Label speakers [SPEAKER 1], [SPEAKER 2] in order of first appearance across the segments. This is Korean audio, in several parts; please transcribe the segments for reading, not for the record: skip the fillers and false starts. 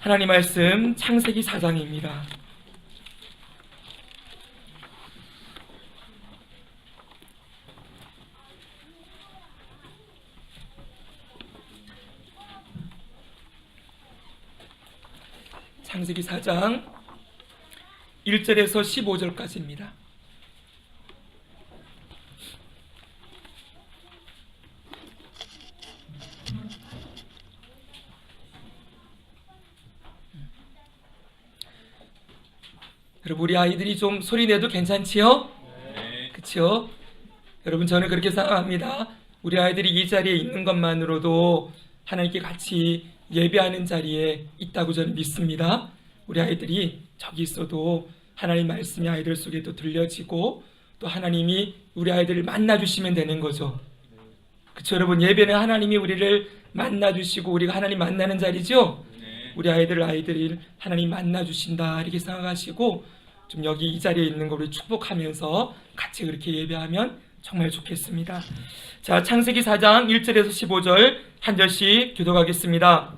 [SPEAKER 1] 하나님 말씀 창세기 4장입니다. 창세기 4장 1절에서 15절까지입니다. 여러분, 우리 아이들이 좀 소리 내도 괜찮지요? 네. 그치요? 여러분, 저는 그렇게 생각합니다. 우리 아이들이 이 자리에 있는 것만으로도 하나님께 같이 예배하는 자리에 있다고 저는 믿습니다. 우리 아이들이 저기 있어도 하나님 말씀이 아이들 속에도 들려지고 또 하나님이 우리 아이들을 만나주시면 되는 거죠. 그쵸, 여러분? 예배는 하나님이 우리를 만나주시고 우리가 하나님 만나는 자리죠? 우리 아이들을 하나님 만나주신다 이렇게 생각하시고 좀 여기 이 자리에 있는 거 우리 축복하면서 같이 그렇게 예배하면 정말 좋겠습니다. 자, 창세기 4장 1절에서 15절 한 절씩 교독하겠습니다.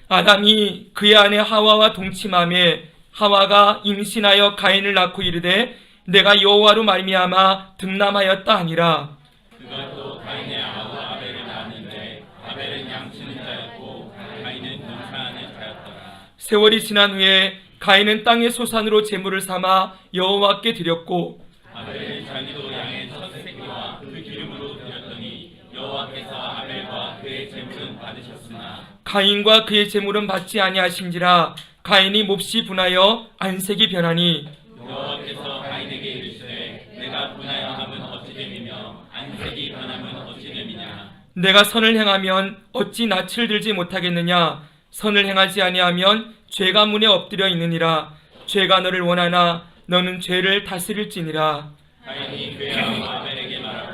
[SPEAKER 1] 아담이 그의 아내 하와와 동침하매 하와가 임신하여 가인을 낳고 이르되 내가 여호와로 말미암아 득남하였다 하니라.
[SPEAKER 2] 그가 또 가인의 아우 아벨을 낳았는데 아벨은 양치는 자였고 가인은 농사하는 자였더라.
[SPEAKER 1] 세월이 지난 후에 가인은 땅의 소산으로 제물을 삼아 여호와께 드렸고
[SPEAKER 2] 아벨은 자기도 양의 첫 새끼와 그 기름으로 드렸더니 여호와께서 아벨과 그의 제물은 받으셨으나
[SPEAKER 1] 가인과 그의 제물은 받지 아니하신지라. 가인이 몹시 분하여 안색이 변하니
[SPEAKER 2] 여호와께서 가인에게 이르시되 내가 분하여 함은 어찌 됨이며 안색이 변함은 어찌 됨이냐.
[SPEAKER 1] 내가 선을 행하면 어찌 낯을 들지 못하겠느냐. 선을 행하지 아니하면 죄가 문에 엎드려 있느니라. 죄가 너를 원하나 너는 죄를 다스릴지니라.
[SPEAKER 2] 가인이 그의 아우 아벨에게 말하고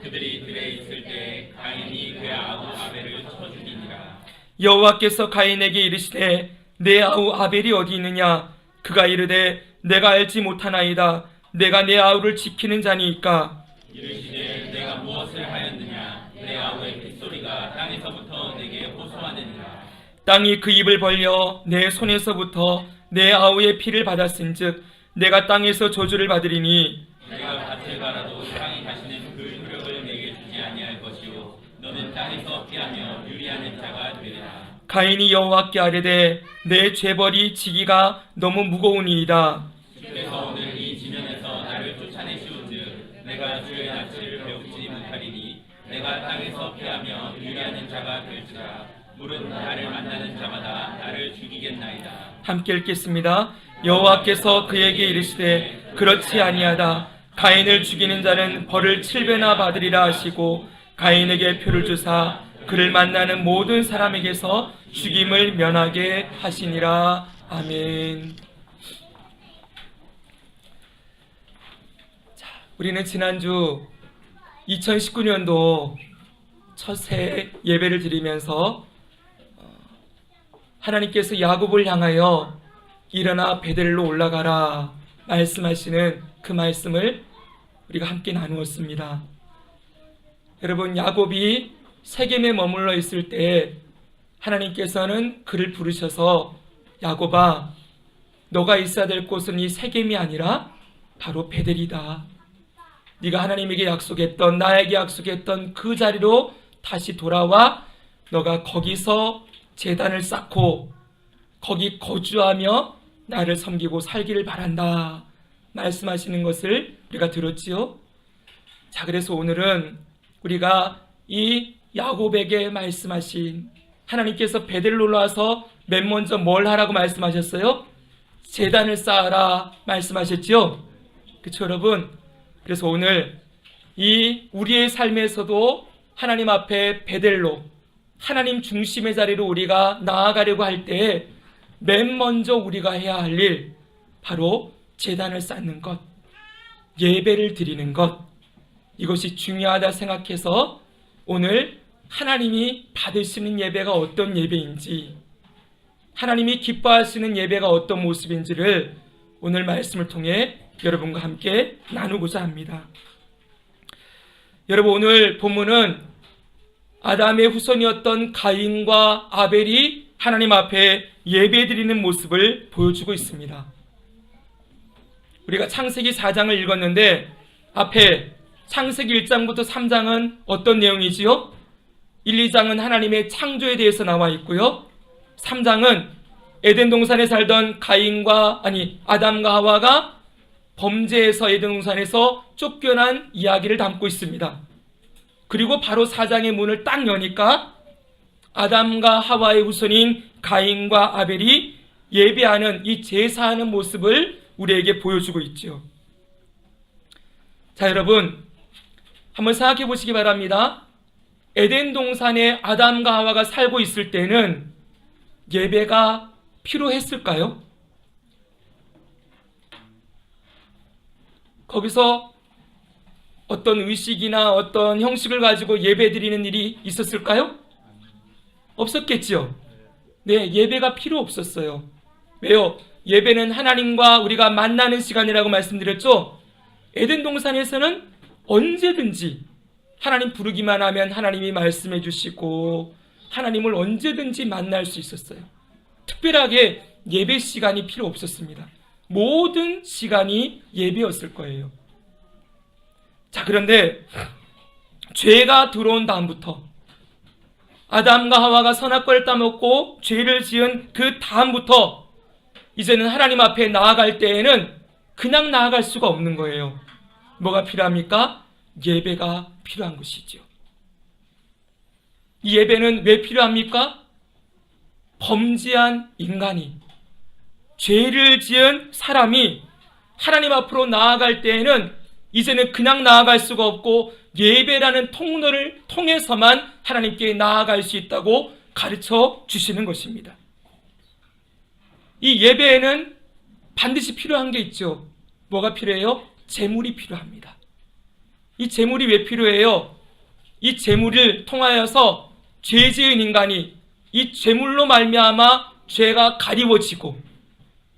[SPEAKER 2] 그들이 들에 있을 때 가인이 그의 아우 아벨을 쳐 죽이니라.
[SPEAKER 1] 여호와께서 가인에게 이르시되 내 아우 아벨이 어디 있느냐. 그가 이르되 내가 알지 못하나이다. 내가 내 아우를 지키는 자니이까.
[SPEAKER 2] 이르시되 내가 무엇을 하였느냐. 내 아우의 핏소리가 땅에서부터 내게 호소하느니라.
[SPEAKER 1] 땅이 그 입을 벌려 내 손에서부터 내 아우의 피를 받았은즉 내가 땅에서 저주를 받으리니
[SPEAKER 2] 내가 밭을 갈아도 땅이 다시는 그 효력을 내게 주지 아니할 것이요 너는 땅에서 피하며 유리하는 자가 되리라.
[SPEAKER 1] 가인이 여호와께 아뢰되 내 죄벌이 지기가 너무 무거우니이다.
[SPEAKER 2] 주께서 오늘 이 지면에서 나를 쫓아내시온즉 내가 주의 낯을 배우지 못하리니 내가 땅에서 피하며 유리하는 자가 될지라. 물은 나를 만나는 자마다 나를 죽이겠나이다.
[SPEAKER 1] 함께 읽겠습니다. 여호와께서 그에게 이르시되 그렇지 아니하다. 가인을 죽이는 자는 벌을 7배나 받으리라 하시고 가인에게 표를 주사 그를 만나는 모든 사람에게서 죽임을 면하게 하시니라. 아멘. 자, 우리는 지난주 2019년도 첫 새 예배를 드리면서 하나님께서 야곱을 향하여 일어나 베델로 올라가라 말씀하시는 그 말씀을 우리가 함께 나누었습니다. 여러분, 야곱이 세겜에 머물러 있을 때 하나님께서는 그를 부르셔서 야곱아, 너가 있어야 될 곳은 이 세겜이 아니라 바로 베델이다. 네가 하나님에게 약속했던, 나에게 약속했던 그 자리로 다시 돌아와 너가 거기서 제단을 쌓고 거기 거주하며 나를 섬기고 살기를 바란다 말씀하시는 것을 우리가 들었지요. 자, 그래서 오늘은 우리가 이 야곱에게 말씀하신 하나님께서 베델로 올라와서 맨 먼저 뭘 하라고 말씀하셨어요? 제단을 쌓아라 말씀하셨지요. 그렇죠, 여러분? 그래서 오늘 이 우리의 삶에서도 하나님 앞에 베델로 하나님 중심의 자리로 우리가 나아가려고 할 때 맨 먼저 우리가 해야 할 일, 바로 제단을 쌓는 것, 예배를 드리는 것, 이것이 중요하다 생각해서 오늘 하나님이 받으시는 예배가 어떤 예배인지, 하나님이 기뻐하시는 예배가 어떤 모습인지를 오늘 말씀을 통해 여러분과 함께 나누고자 합니다. 여러분, 오늘 본문은 아담의 후손이었던 가인과 아벨이 하나님 앞에 예배드리는 모습을 보여주고 있습니다. 우리가 창세기 4장을 읽었는데 앞에 창세기 1장부터 3장은 어떤 내용이지요? 1, 2장은 하나님의 창조에 대해서 나와 있고요. 3장은 에덴 동산에 살던 아담과 하와가 범죄에서 에덴 동산에서 쫓겨난 이야기를 담고 있습니다. 그리고 바로 4장의 문을 딱 여니까 아담과 하와의 후손인 가인과 아벨이 예배하는 이 제사하는 모습을 우리에게 보여주고 있죠. 자, 여러분 한번 생각해 보시기 바랍니다. 에덴 동산에 아담과 하와가 살고 있을 때는 예배가 필요했을까요? 거기서 어떤 의식이나 어떤 형식을 가지고 예배 드리는 일이 있었을까요? 없었겠지요. 네, 예배가 필요 없었어요. 왜요? 예배는 하나님과 우리가 만나는 시간이라고 말씀드렸죠. 에덴 동산에서는 언제든지 하나님 부르기만 하면 하나님이 말씀해 주시고 하나님을 언제든지 만날 수 있었어요. 특별하게 예배 시간이 필요 없었습니다. 모든 시간이 예배였을 거예요. 자, 그런데 죄가 들어온 다음부터 아담과 하와가 선악과를 따먹고 죄를 지은 그 다음부터 이제는 하나님 앞에 나아갈 때에는 그냥 나아갈 수가 없는 거예요. 뭐가 필요합니까? 예배가 필요한 것이죠. 이 예배는 왜 필요합니까? 범죄한 인간이, 죄를 지은 사람이 하나님 앞으로 나아갈 때에는 이제는 그냥 나아갈 수가 없고 예배라는 통로를 통해서만 하나님께 나아갈 수 있다고 가르쳐 주시는 것입니다. 이 예배에는 반드시 필요한 게 있죠. 뭐가 필요해요? 제물이 필요합니다. 이 제물이 왜 필요해요? 이 제물을 통하여서 죄 지은 인간이 이 제물로 말미암아 죄가 가리워지고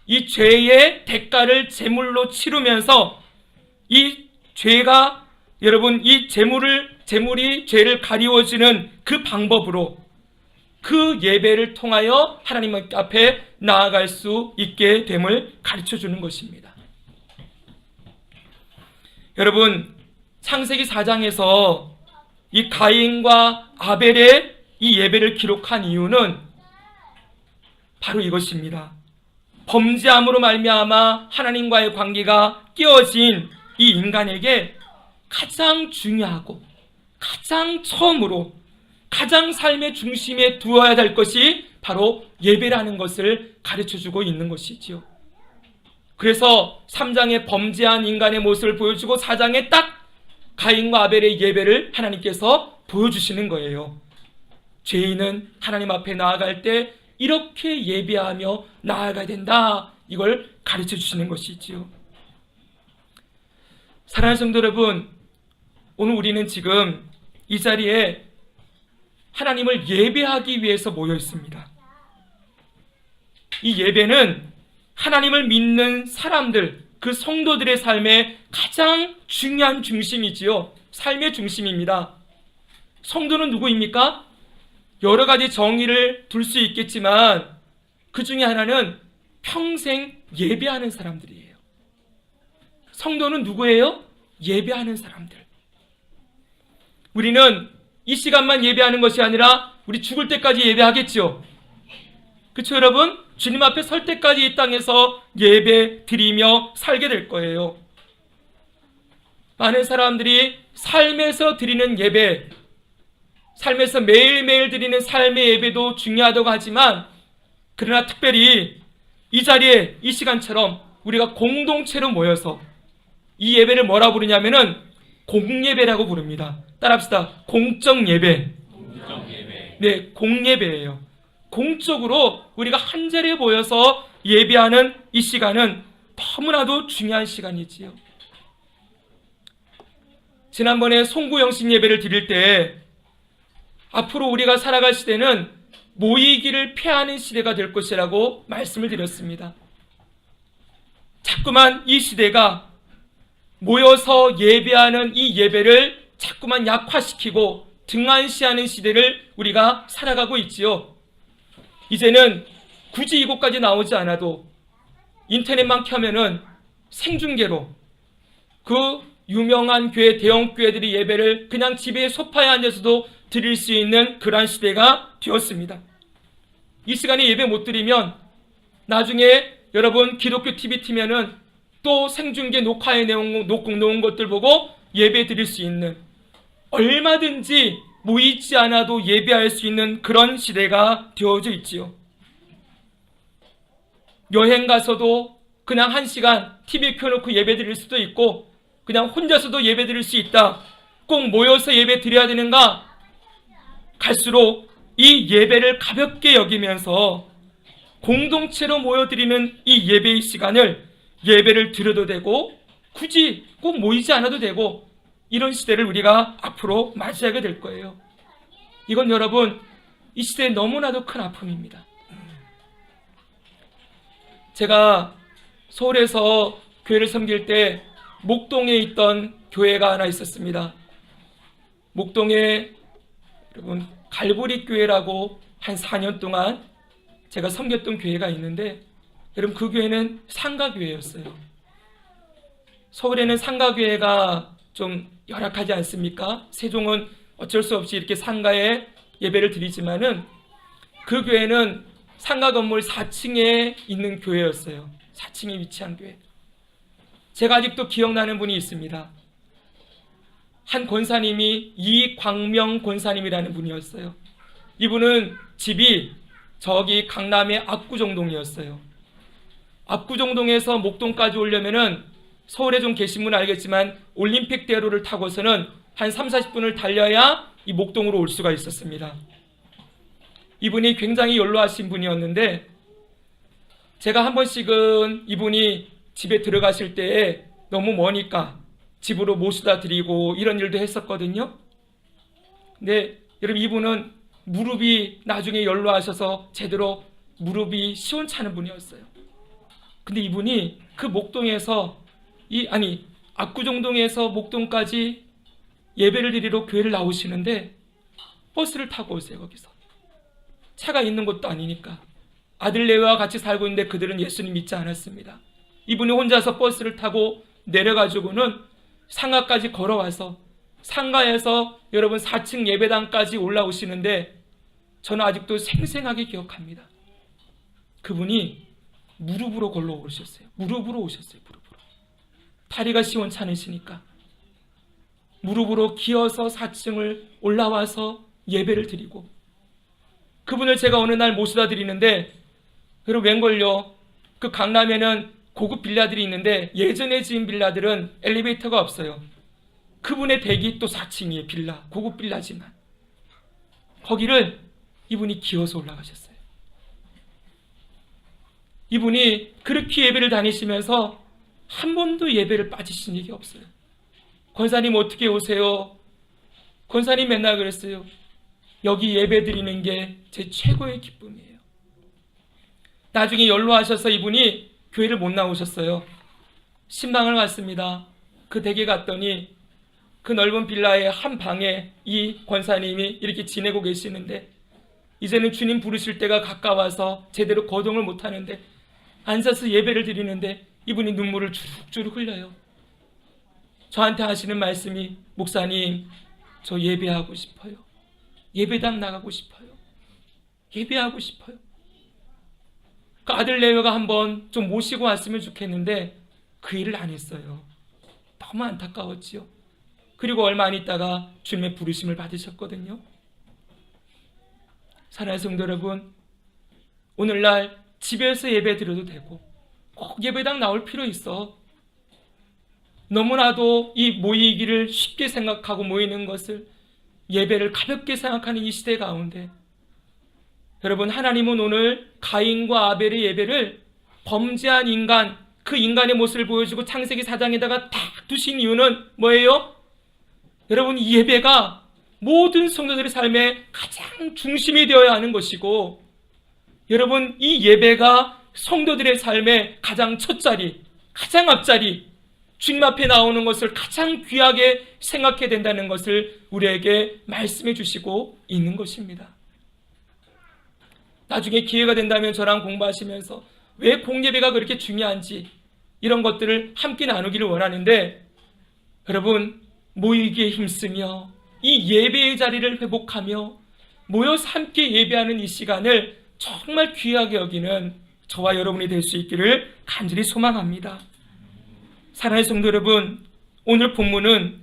[SPEAKER 1] 이 죄의 대가를 제물로 치르면서 이 죄가 여러분 이 제물이 죄를 가리워주는 그 방법으로 그 예배를 통하여 하나님 앞에 나아갈 수 있게 됨을 가르쳐 주는 것입니다. 여러분 창세기 4장에서 이 가인과 아벨의 이 예배를 기록한 이유는 바로 이것입니다. 범죄함으로 말미암아 하나님과의 관계가 깨어진 이 인간에게 가장 중요하고 가장 처음으로 가장 삶의 중심에 두어야 될 것이 바로 예배라는 것을 가르쳐주고 있는 것이지요. 그래서 3장에 범죄한 인간의 모습을 보여주고 4장에 딱 가인과 아벨의 예배를 하나님께서 보여주시는 거예요. 죄인은 하나님 앞에 나아갈 때 이렇게 예배하며 나아가야 된다. 이걸 가르쳐 주시는 것이지요. 사랑하는 성도 여러분, 오늘 우리는 지금 이 자리에 하나님을 예배하기 위해서 모여 있습니다. 이 예배는 하나님을 믿는 사람들, 그 성도들의 삶의 가장 중요한 중심이지요. 삶의 중심입니다. 성도는 누구입니까? 여러 가지 정의를 둘 수 있겠지만 그 중에 하나는 평생 예배하는 사람들이에요. 성도는 누구예요? 예배하는 사람들. 우리는 이 시간만 예배하는 것이 아니라 우리 죽을 때까지 예배하겠죠. 그렇죠, 여러분? 주님 앞에 설 때까지 이 땅에서 예배 드리며 살게 될 거예요. 많은 사람들이 삶에서 드리는 예배, 삶에서 매일매일 드리는 삶의 예배도 중요하다고 하지만 그러나 특별히 이 자리에 이 시간처럼 우리가 공동체로 모여서 이 예배를 뭐라 부르냐면은 공예배라고 부릅니다. 따라합시다. 공적 예배. 네, 공예배예요. 공적으로 우리가 한 자리에 모여서 예배하는 이 시간은 너무나도 중요한 시간이지요. 지난번에 송구영신 예배를 드릴 때 앞으로 우리가 살아갈 시대는 모이기를 피하는 시대가 될 것이라고 말씀을 드렸습니다. 자꾸만 이 시대가 모여서 예배하는 이 예배를 자꾸만 약화시키고 등한시하는 시대를 우리가 살아가고 있지요. 이제는 굳이 이곳까지 나오지 않아도 인터넷만 켜면은 생중계로 그 유명한 교회, 대형 교회들이 예배를 그냥 집에 소파에 앉아서도 드릴 수 있는 그러한 시대가 되었습니다. 이 시간에 예배 못 드리면 나중에 여러분 기독교 TV 틀면은 또 생중계 녹화해 놓은 것들 보고 예배 드릴 수 있는, 얼마든지 모이지 않아도 예배할 수 있는 그런 시대가 되어져 있지요. 여행 가서도 그냥 1시간 TV 켜놓고 예배 드릴 수도 있고, 그냥 혼자서도 예배 드릴 수 있다. 꼭 모여서 예배 드려야 되는가? 갈수록 이 예배를 가볍게 여기면서 공동체로 모여드리는 이 예배의 시간을 예배를 드려도 되고, 굳이 꼭 모이지 않아도 되고, 이런 시대를 우리가 앞으로 맞이하게 될 거예요. 이건 여러분, 이 시대에 너무나도 큰 아픔입니다. 제가 서울에서 교회를 섬길 때 목동에 있던 교회가 하나 있었습니다. 목동에 여러분 갈보리 교회라고 한 4년 동안 제가 섬겼던 교회가 있는데, 여러분 그 교회는 상가교회였어요. 서울에는 상가교회가 좀 열악하지 않습니까? 세종은 어쩔 수 없이 이렇게 상가에 예배를 드리지만은 그 교회는 상가 건물 4층에 있는 교회였어요. 4층에 위치한 교회. 제가 아직도 기억나는 분이 있습니다. 한 권사님이 이광명 권사님이라는 분이었어요. 이분은 집이 저기 강남의 압구정동이었어요. 압구정동에서 목동까지 오려면은, 서울에 좀 계신 분은 알겠지만 올림픽대로를 타고서는 한 30-40분을 달려야 이 목동으로 올 수가 있었습니다. 이분이 굉장히 연로하신 분이었는데, 제가 한 번씩은 이분이 집에 들어가실 때에 너무 머니까 집으로 모시다 드리고 이런 일도 했었거든요. 근데 여러분, 이분은 무릎이 나중에 연로하셔서 제대로 무릎이 시원찮은 분이었어요. 근데 이분이 그 목동에서 압구정동에서 목동까지 예배를 드리러 교회를 나오시는데 버스를 타고 오세요. 거기서 차가 있는 곳도 아니니까. 아들네와 같이 살고 있는데 그들은 예수님 믿지 않았습니다. 이분이 혼자서 버스를 타고 내려가지고는 상가까지 걸어와서 상가에서 여러분 4층 예배당까지 올라오시는데, 저는 아직도 생생하게 기억합니다. 그분이 무릎으로 걸어오셨어요. 무릎으로 오셨어요. 무릎으로. 다리가 시원찮으시니까 무릎으로 기어서 4층을 올라와서 예배를 드리고, 그분을 제가 어느 날 모시다 드리는데, 여러분 웬걸요, 그 강남에는 고급 빌라들이 있는데 예전에 지은 빌라들은 엘리베이터가 없어요. 그분의 댁이 또 4층이에요. 빌라, 고급 빌라지만 거기를 이분이 기어서 올라가셨어요. 이분이 그렇게 예배를 다니시면서 한 번도 예배를 빠지신 적이 없어요. 권사님 어떻게 오세요? 권사님 맨날 그랬어요. 여기 예배 드리는 게 제 최고의 기쁨이에요. 나중에 연로하셔서 이분이 교회를 못 나오셨어요. 신방을 갔습니다. 그 댁에 갔더니 그 넓은 빌라의 한 방에 이 권사님이 이렇게 지내고 계시는데, 이제는 주님 부르실 때가 가까워서 제대로 거동을 못하는데 앉아서 예배를 드리는데 이분이 눈물을 주룩주룩 흘려요. 저한테 하시는 말씀이, 목사님 저 예배하고 싶어요. 예배당 나가고 싶어요. 예배하고 싶어요. 그 아들 내외가 한번 좀 모시고 왔으면 좋겠는데 그 일을 안 했어요. 너무 안타까웠지요. 그리고 얼마 안 있다가 주님의 부르심을 받으셨거든요. 사랑하는 성도 여러분, 오늘날 집에서 예배 드려도 되고 꼭 예배당 나올 필요 있어. 너무나도 이 모이기를 쉽게 생각하고 모이는 것을, 예배를 가볍게 생각하는 이 시대 가운데, 여러분 하나님은 오늘 가인과 아벨의 예배를 범죄한 인간, 그 인간의 모습을 보여주고 창세기 4장에다가 딱 두신 이유는 뭐예요? 여러분 이 예배가 모든 성도들의 삶의 가장 중심이 되어야 하는 것이고, 여러분 이 예배가 성도들의 삶의 가장 첫자리, 가장 앞자리, 주님 앞에 나오는 것을 가장 귀하게 생각해야 된다는 것을 우리에게 말씀해 주시고 있는 것입니다. 나중에 기회가 된다면 저랑 공부하시면서 왜 공예배가 그렇게 중요한지 이런 것들을 함께 나누기를 원하는데, 여러분, 모이기에 힘쓰며 이 예배의 자리를 회복하며 모여서 함께 예배하는 이 시간을 정말 귀하게 여기는 저와 여러분이 될 수 있기를 간절히 소망합니다. 사랑하는 성도 여러분, 오늘 본문은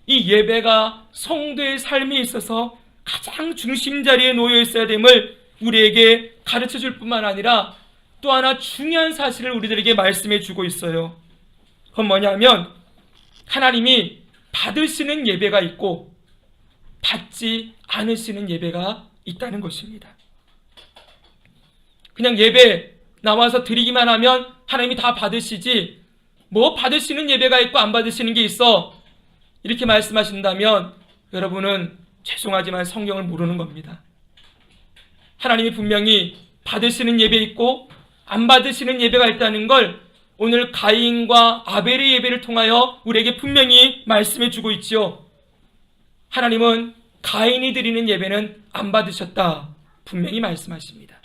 [SPEAKER 1] 이 예배가 성도의 삶에 있어서 가장 중심 자리에 놓여 있어야 됨을 우리에게 가르쳐 줄 뿐만 아니라 또 하나 중요한 사실을 우리들에게 말씀해 주고 있어요. 그건 뭐냐면, 하나님이 받으시는 예배가 있고 받지 않으시는 예배가 있다는 것입니다. 그냥 예배 나와서 드리기만 하면 하나님이 다 받으시지, 뭐 받으시는 예배가 있고 안 받으시는 게 있어, 이렇게 말씀하신다면 여러분은 죄송하지만 성경을 모르는 겁니다. 하나님이 분명히 받으시는 예배 있고 안 받으시는 예배가 있다는 걸 오늘 가인과 아벨의 예배를 통하여 우리에게 분명히 말씀해 주고 있지요. 하나님은 가인이 드리는 예배는 안 받으셨다, 분명히 말씀하십니다.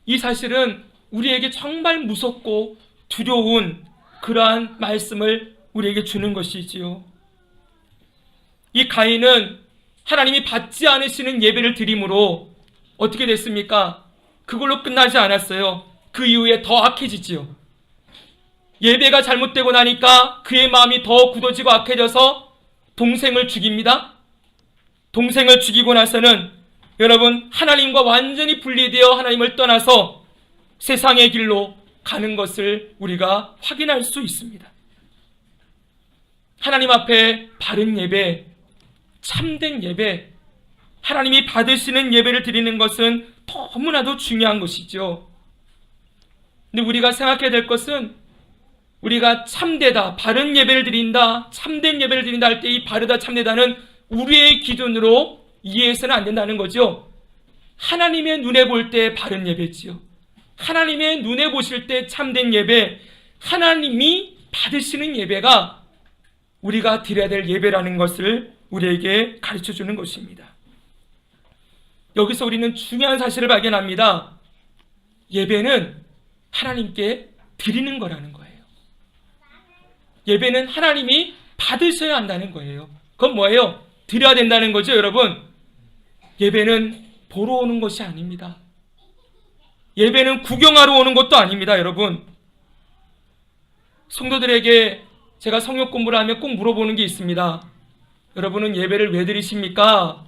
[SPEAKER 1] 이 사실은 우리에게 정말 무섭고 두려운 그러한 말씀을 우리에게 주는 것이지요. 이 가인은 하나님이 받지 않으시는 예배를 드림으로 어떻게 됐습니까? 그걸로 끝나지 않았어요. 그 이후에 더 악해지지요. 예배가 잘못되고 나니까 그의 마음이 더 굳어지고 악해져서 동생을 죽입니다. 동생을 죽이고 나서는 여러분, 하나님과 완전히 분리되어 하나님을 떠나서 세상의 길로 가는 것을 우리가 확인할 수 있습니다. 하나님 앞에 바른 예배, 참된 예배, 하나님이 받으시는 예배를 드리는 것은 너무나도 중요한 것이죠. 근데 우리가 생각해야 될 것은, 우리가 참되다, 바른 예배를 드린다, 참된 예배를 드린다 할 때 이 바르다, 참되다는 우리의 기준으로 이해해서는 안 된다는 거죠. 하나님의 눈에 볼 때 바른 예배지요. 하나님의 눈에 보실 때 참된 예배, 하나님이 받으시는 예배가 우리가 드려야 될 예배라는 것을 우리에게 가르쳐 주는 것입니다. 여기서 우리는 중요한 사실을 발견합니다. 예배는 하나님께 드리는 거라는 거예요. 예배는 하나님이 받으셔야 한다는 거예요. 그건 뭐예요? 드려야 된다는 거죠, 여러분. 예배는 보러 오는 것이 아닙니다. 예배는 구경하러 오는 것도 아닙니다, 여러분. 성도들에게 제가 성역 공부를 하면 꼭 물어보는 게 있습니다. 여러분은 예배를 왜 드리십니까?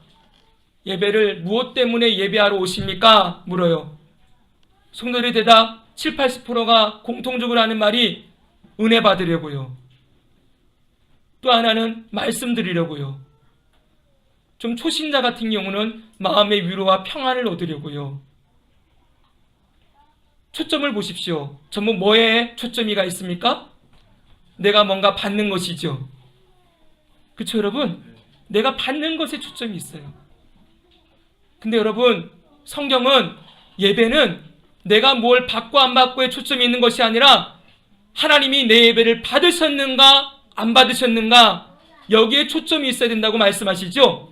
[SPEAKER 1] 예배를 무엇 때문에 예배하러 오십니까? 물어요. 성도들의 대답 7, 80%가 공통적으로 하는 말이 은혜 받으려고요. 또 하나는 말씀 드리려고요. 좀 초신자 같은 경우는 마음의 위로와 평안을 얻으려고요. 초점을 보십시오. 전부 뭐에 초점이가 있습니까? 내가 뭔가 받는 것이죠. 그렇죠, 여러분? 내가 받는 것에 초점이 있어요. 근데 여러분, 성경은 예배는 내가 뭘 받고 안 받고에 초점이 있는 것이 아니라 하나님이 내 예배를 받으셨는가 안 받으셨는가, 여기에 초점이 있어야 된다고 말씀하시죠.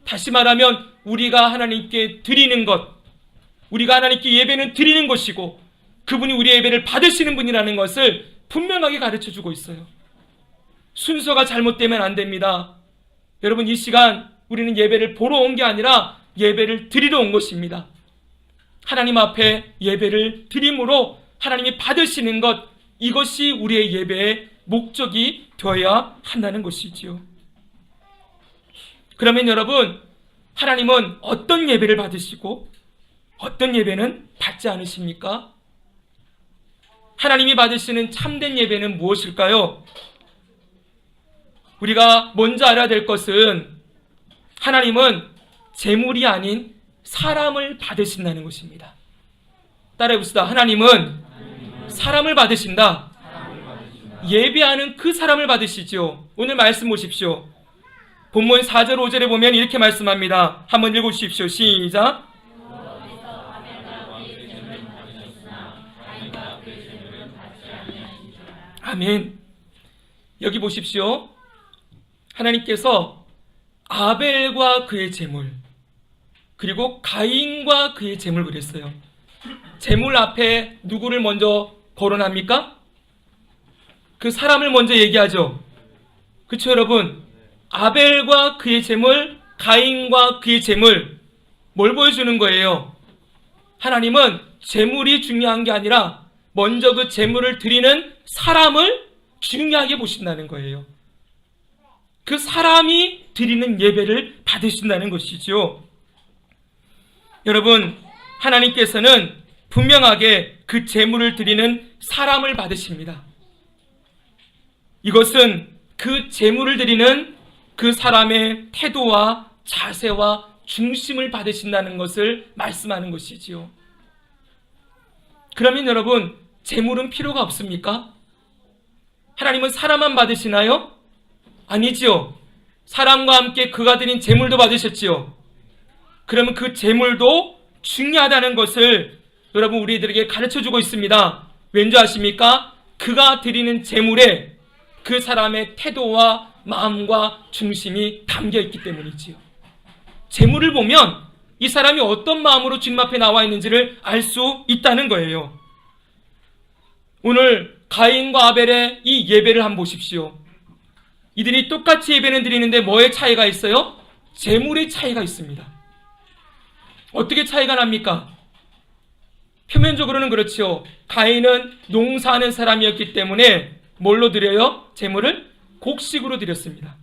[SPEAKER 1] 다시 말하면 우리가 하나님께 드리는 것, 우리가 하나님께 예배는 드리는 것이고 그분이 우리의 예배를 받으시는 분이라는 것을 분명하게 가르쳐 주고 있어요. 순서가 잘못되면 안 됩니다. 여러분, 이 시간 우리는 예배를 보러 온 게 아니라 예배를 드리러 온 것입니다. 하나님 앞에 예배를 드림으로 하나님이 받으시는 것, 이것이 우리의 예배의 목적이 되어야 한다는 것이지요. 그러면 여러분, 하나님은 어떤 예배를 받으시고 어떤 예배는 받지 않으십니까? 하나님이 받으시는 참된 예배는 무엇일까요? 우리가 먼저 알아야 될 것은, 하나님은 재물이 아닌 사람을 받으신다는 것입니다. 따라해봅시다. 하나님은 사람을 받으신다. 예배하는 그 사람을 받으시죠. 오늘 말씀 보십시오. 본문 4절 5절에 보면 이렇게 말씀합니다. 한번 읽어주십시오. 시작. 아멘. 여기 보십시오. 하나님께서 아벨과 그의 제물, 그리고 가인과 그의 재물 그랬어요. 재물 앞에 누구를 먼저 거론합니까? 그 사람을 먼저 얘기하죠. 그렇죠, 여러분? 아벨과 그의 재물, 가인과 그의 재물, 뭘 보여주는 거예요? 하나님은 재물이 중요한 게 아니라 먼저 그 재물을 드리는 사람을 중요하게 보신다는 거예요. 그 사람이 드리는 예배를 받으신다는 것이죠. 여러분, 하나님께서는 분명하게 그 재물을 드리는 사람을 받으십니다. 이것은 그 재물을 드리는 그 사람의 태도와 자세와 중심을 받으신다는 것을 말씀하는 것이지요. 그러면 여러분, 재물은 필요가 없습니까? 하나님은 사람만 받으시나요? 아니지요. 사람과 함께 그가 드린 재물도 받으셨지요. 그러면 그 재물도 중요하다는 것을 여러분 우리들에게 가르쳐주고 있습니다. 왠지 아십니까? 그가 드리는 재물에 그 사람의 태도와 마음과 중심이 담겨있기 때문이지요. 재물을 보면 이 사람이 어떤 마음으로 주님 앞에 나와 있는지를 알 수 있다는 거예요. 오늘 가인과 아벨의 이 예배를 한번 보십시오. 이들이 똑같이 예배는 드리는데 뭐의 차이가 있어요? 재물의 차이가 있습니다. 어떻게 차이가 납니까? 표면적으로는 그렇죠. 가인은 농사하는 사람이었기 때문에 뭘로 드려요? 재물을 곡식으로 드렸습니다.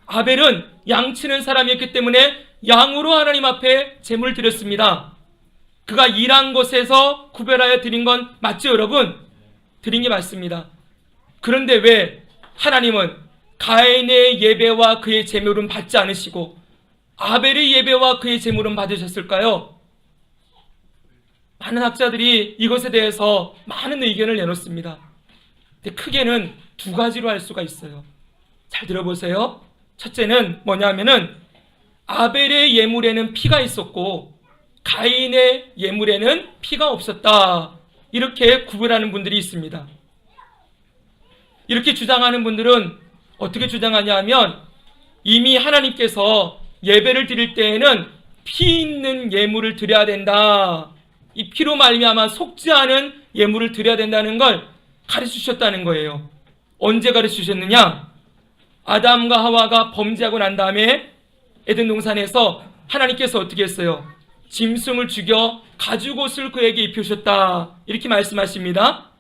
[SPEAKER 1] 아벨은 양치는 사람이었기 때문에 양으로 하나님 앞에 재물을 드렸습니다. 그가 일한 것에서 구별하여 드린 건 맞죠, 여러분? 드린 게 맞습니다. 그런데 왜 하나님은 가인의 예배와 그의 재물은 받지 않으시고 아벨의 예배와 그의 재물은 받으셨을까요? 많은 학자들이 이것에 대해서 많은 의견을 내놓습니다. 근데 크게는 두 가지로 할 수가 있어요. 잘 들어보세요. 첫째는 뭐냐면은 아벨의 예물에는 피가 있었고 가인의 예물에는 피가 없었다. 이렇게 구분하는 분들이 있습니다. 이렇게 주장하는 분들은 어떻게 주장하냐 하면 이미 하나님께서 예배를 드릴 때에는 피 있는 예물을 드려야 된다. 이 피로 말미암아 속지 않은 예물을 드려야 된다는 걸 가르치셨다는 거예요. 언제 가르치셨느냐? 아담과 하와가 범죄하고 난 다음에 에덴 동산에서 하나님께서 어떻게 했어요? 짐승을 죽여 가죽옷을 그에게 입히셨다. 이렇게 말씀하십니다.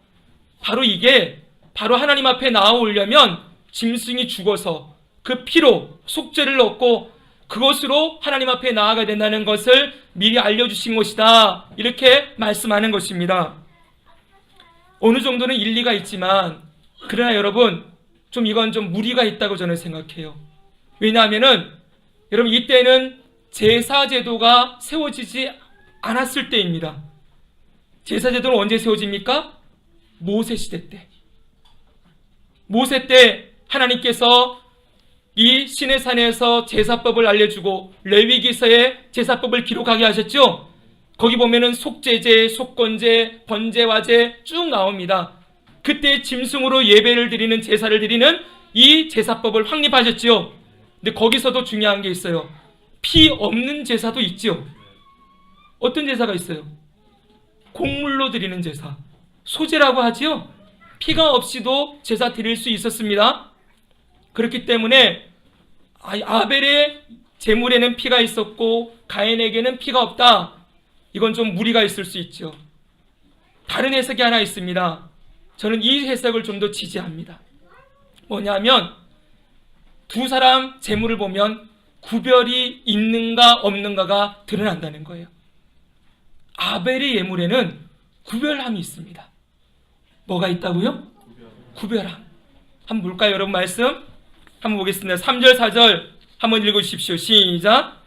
[SPEAKER 1] 바로 이게 바로 하나님 앞에 나아오려면 짐승이 죽어서 그 피로 속죄를 얻고 그것으로 하나님 앞에 나아가야 된다는 것을 미리 알려주신 것이다. 이렇게 말씀하는 것입니다. 어느 정도는 일리가 있지만 그러나 여러분 이건 좀 무리가 있다고 저는 생각해요. 왜냐하면은 여러분 이때는 제사 제도가 세워지지 않았을 때입니다. 제사 제도는 언제 세워집니까? 모세 시대 때. 모세 때 하나님께서 이 시내산에서 제사법을 알려주고 레위기서에 제사법을 기록하게 하셨죠. 거기 보면은 속죄제, 속건제, 번제와제 쭉 나옵니다. 그때 짐승으로 예배를 드리는 제사를 드리는 이 제사법을 확립하셨지요. 근데 거기서도 중요한 게 있어요. 피 없는 제사도 있죠. 어떤 제사가 있어요? 곡물로 드리는 제사, 소제라고 하지요. 피가 없이도 제사 드릴 수 있었습니다. 그렇기 때문에 아벨의 제물에는 피가 있었고 가인에게는 피가 없다. 이건 좀 무리가 있을 수 있죠. 다른 해석이 하나 있습니다. 저는 이 해석을 좀 더 지지합니다. 뭐냐면 두 사람 제물을 보면 구별이 있는가 없는가가 드러난다는 거예요. 아벨의 예물에는 구별함이 있습니다. 뭐가 있다고요? 구별함. 한번 볼까요, 여러분? 말씀 한번 보겠습니다. 3절 4절 한번 읽어주십시오. 시작.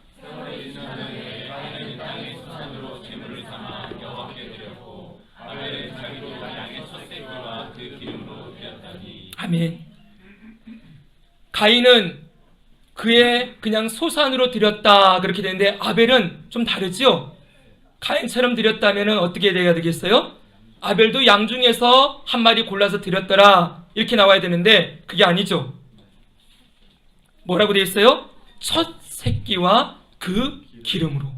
[SPEAKER 1] 아멘. 가인은 그의 그냥 소산으로 드렸다 그렇게 되는데 아벨은 좀 다르죠. 가인처럼 드렸다면 어떻게 돼야 되겠어요? 아벨도 양 중에서 한 마리 골라서 드렸더라 이렇게 나와야 되는데 그게 아니죠. 뭐라고 되어 있어요? 첫 새끼와 그 기름으로.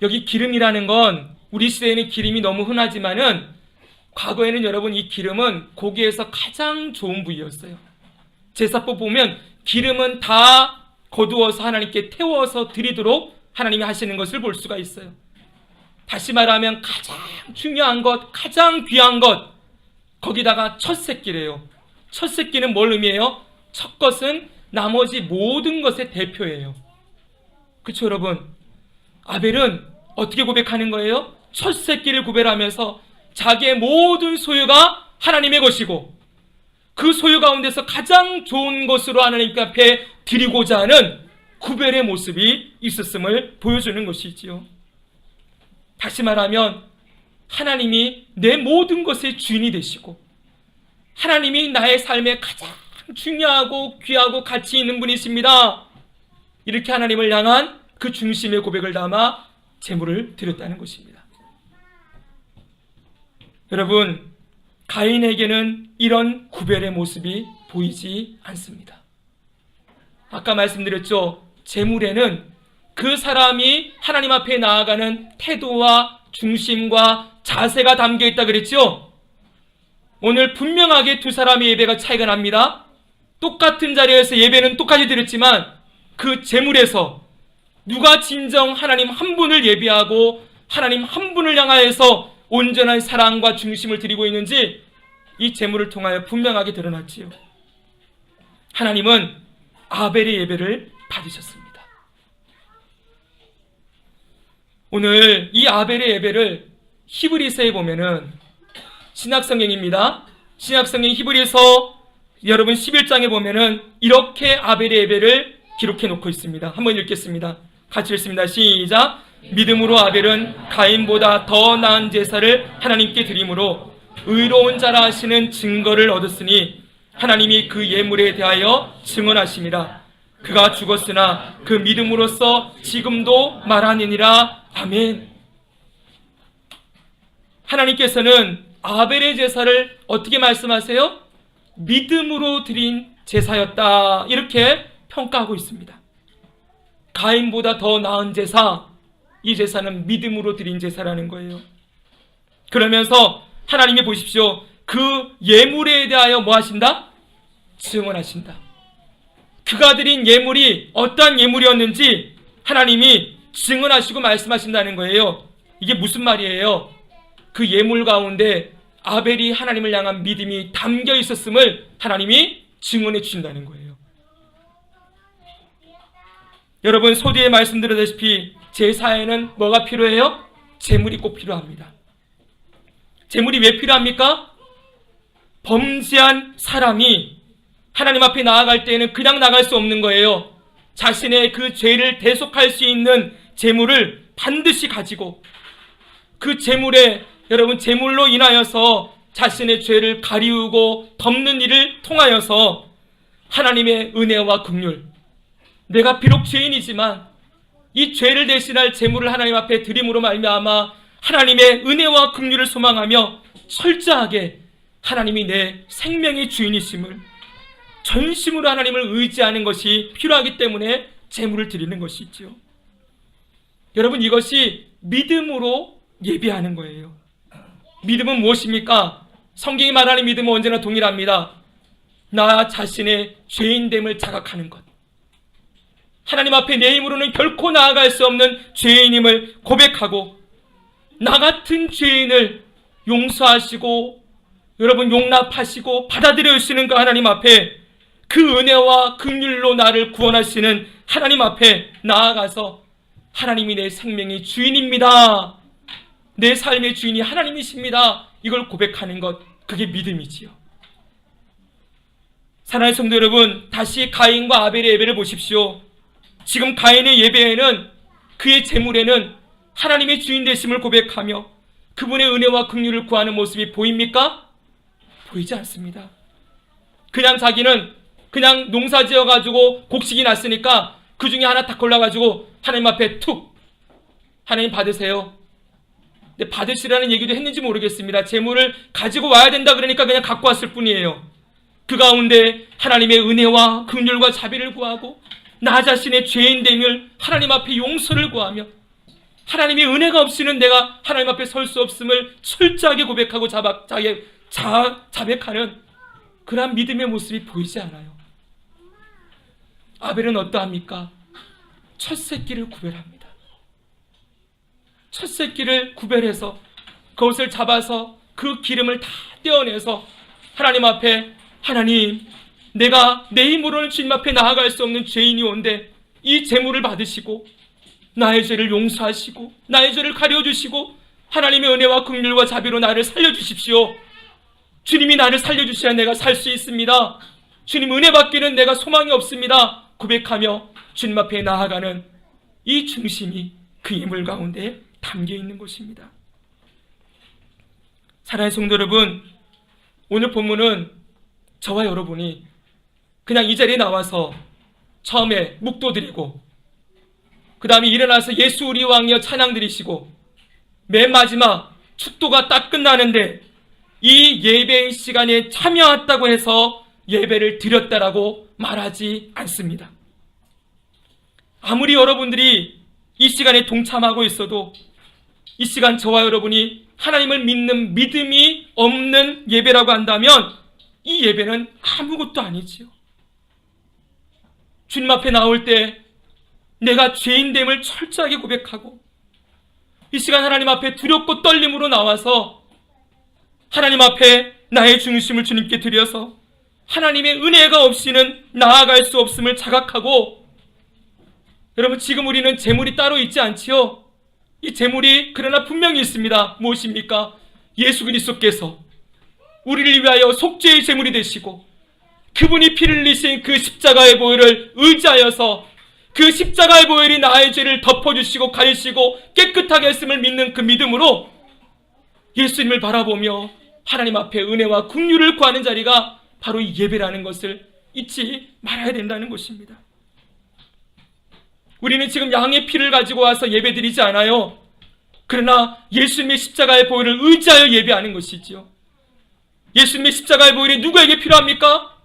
[SPEAKER 1] 여기 기름이라는 건 우리 시대에는 기름이 너무 흔하지만은 과거에는 여러분 이 기름은 고기에서 가장 좋은 부위였어요. 제사법 보면 기름은 다 거두어서 하나님께 태워서 드리도록 하나님이 하시는 것을 볼 수가 있어요. 다시 말하면 가장 중요한 것, 가장 귀한 것, 거기다가 첫 새끼래요. 첫 새끼는 뭘 의미해요? 첫 것은 나머지 모든 것의 대표예요. 그렇죠 여러분? 아벨은 어떻게 고백하는 거예요? 첫 새끼를 구별하면서 자기의 모든 소유가 하나님의 것이고 그 소유 가운데서 가장 좋은 것으로 하나님 앞에 드리고자 하는 구별의 모습이 있었음을 보여주는 것이지요. 다시 말하면 하나님이 내 모든 것의 주인이 되시고 하나님이 나의 삶에 가장 중요하고 귀하고 가치 있는 분이십니다. 이렇게 하나님을 향한 그 중심의 고백을 담아 제물을 드렸다는 것입니다. 여러분, 가인에게는 이런 구별의 모습이 보이지 않습니다. 아까 말씀드렸죠. 제물에는 그 사람이 하나님 앞에 나아가는 태도와 중심과 자세가 담겨 있다 그랬죠. 오늘 분명하게 두 사람의 예배가 차이가 납니다. 똑같은 자리에서 예배는 똑같이 드렸지만 그 제물에서 누가 진정 하나님 한 분을 예배하고 하나님 한 분을 향하여서 온전한 사랑과 중심을 드리고 있는지 이 제물을 통하여 분명하게 드러났지요. 하나님은 아벨의 예배를 받으셨습니다. 오늘 이 아벨의 예배를 히브리서에 보면은 신약성경입니다. 신약성경 히브리서 여러분 11장에 보면은 이렇게 아벨의 예배를 기록해 놓고 있습니다. 한번 읽겠습니다. 같이 읽습니다. 시작. 믿음으로 아벨은 가인보다 더 나은 제사를 하나님께 드림으로 의로운 자라 하시는 증거를 얻었으니 하나님이 그 예물에 대하여 증언하심이라. 그가 죽었으나 그 믿음으로써 지금도 말하느니라. 아멘. 하나님께서는 아벨의 제사를 어떻게 말씀하세요? 믿음으로 드린 제사였다. 이렇게 평가하고 있습니다. 가인보다 더 나은 제사, 이 제사는 믿음으로 드린 제사라는 거예요. 그러면서 하나님이 보십시오. 그 예물에 대하여 뭐 하신다? 증언하신다. 그가 드린 예물이 어떠한 예물이었는지 하나님이 증언하시고 말씀하신다는 거예요. 이게 무슨 말이에요? 그 예물 가운데 아벨이 하나님을 향한 믿음이 담겨 있었음을 하나님이 증언해 주신다는 거예요. 여러분, 소두에 말씀드렸다시피 제사에는 뭐가 필요해요? 제물이 꼭 필요합니다. 제물이 왜 필요합니까? 범죄한 사람이 하나님 앞에 나아갈 때에는 그냥 나갈 수 없는 거예요. 자신의 그 죄를 대속할 수 있는 제물을 반드시 가지고 그 제물에 여러분 제물로 인하여서 자신의 죄를 가리우고 덮는 일을 통하여서 하나님의 은혜와 긍휼, 내가 비록 죄인이지만 이 죄를 대신할 제물을 하나님 앞에 드림으로 말미암아 하나님의 은혜와 긍휼을 소망하며 철저하게 하나님이 내 생명의 주인이심을 전심으로 하나님을 의지하는 것이 필요하기 때문에 제물을 드리는 것이지요. 여러분, 이것이 믿음으로 예배하는 거예요. 믿음은 무엇입니까? 성경이 말하는 믿음은 언제나 동일합니다. 나 자신의 죄인됨을 자각하는 것, 하나님 앞에 내 힘으로는 결코 나아갈 수 없는 죄인임을 고백하고 나 같은 죄인을 용서하시고 여러분 용납하시고 받아들여 주시는 그 하나님 앞에 그 은혜와 긍휼로 나를 구원하시는 하나님 앞에 나아가서 하나님이 내 생명의 주인입니다, 내 삶의 주인이 하나님이십니다, 이걸 고백하는 것, 그게 믿음이지요. 사랑하는 성도 여러분, 다시 가인과 아벨의 예배를 보십시오. 지금 가인의 예배에는 그의 제물에는 하나님의 주인 되심을 고백하며 그분의 은혜와 긍휼을 구하는 모습이 보입니까? 보이지 않습니다. 그냥 자기는 그냥 농사 지어가지고 곡식이 났으니까 그 중에 하나 딱 골라가지고 하나님 앞에 툭, 하나님 받으세요. 근데 받으시라는 얘기도 했는지 모르겠습니다. 제물을 가지고 와야 된다 그러니까 그냥 갖고 왔을 뿐이에요. 그 가운데 하나님의 은혜와 긍휼과 자비를 구하고 나 자신의 죄인됨을 하나님 앞에 용서를 구하며 하나님의 은혜가 없이는 내가 하나님 앞에 설 수 없음을 철저하게 고백하고 자백하는 그러한 믿음의 모습이 보이지 않아요. 아벨은 어떠합니까? 첫 새끼를 구별합니다. 첫 새끼를 구별해서 그것을 잡아서 그 기름을 다 떼어내서 하나님 앞에, 하나님, 내가 내 힘으로는 주님 앞에 나아갈 수 없는 죄인이온데 이 제물을 받으시고 나의 죄를 용서하시고 나의 죄를 가려주시고 하나님의 은혜와 긍휼과 자비로 나를 살려주십시오. 주님이 나를 살려주셔야 내가 살 수 있습니다. 주님 은혜 받기는 내가 소망이 없습니다. 고백하며 주님 앞에 나아가는 이 중심이 그 예물 가운데 담겨 있는 것입니다. 사랑하는 성도 여러분, 오늘 본문은 저와 여러분이 그냥 이 자리에 나와서 처음에 묵도 드리고 그 다음에 일어나서 예수 우리 왕이여 찬양 드리시고 맨 마지막 축도가 딱 끝나는데 이 예배의 시간에 참여했다고 해서 예배를 드렸다라고 말하지 않습니다. 아무리 여러분들이 이 시간에 동참하고 있어도 이 시간 저와 여러분이 하나님을 믿는 믿음이 없는 예배라고 한다면 이 예배는 아무것도 아니지요. 주님 앞에 나올 때 내가 죄인됨을 철저하게 고백하고 이 시간 하나님 앞에 두렵고 떨림으로 나와서 하나님 앞에 나의 중심을 주님께 드려서 하나님의 은혜가 없이는 나아갈 수 없음을 자각하고, 여러분 지금 우리는 제물이 따로 있지 않지요? 이 제물이 그러나 분명히 있습니다. 무엇입니까? 예수 그리스도께서 우리를 위하여 속죄의 제물이 되시고 그분이 피를 흘리신 그 십자가의 보혈을 의지하여서 그 십자가의 보혈이 나의 죄를 덮어주시고 가리시고 깨끗하게 했음을 믿는 그 믿음으로 예수님을 바라보며 하나님 앞에 은혜와 긍휼을 구하는 자리가 바로 이 예배라는 것을 잊지 말아야 된다는 것입니다. 우리는 지금 양의 피를 가지고 와서 예배드리지 않아요. 그러나 예수님의 십자가의 보혈을 의지하여 예배하는 것이지요. 예수님의 십자가의 보혈이 누구에게 필요합니까?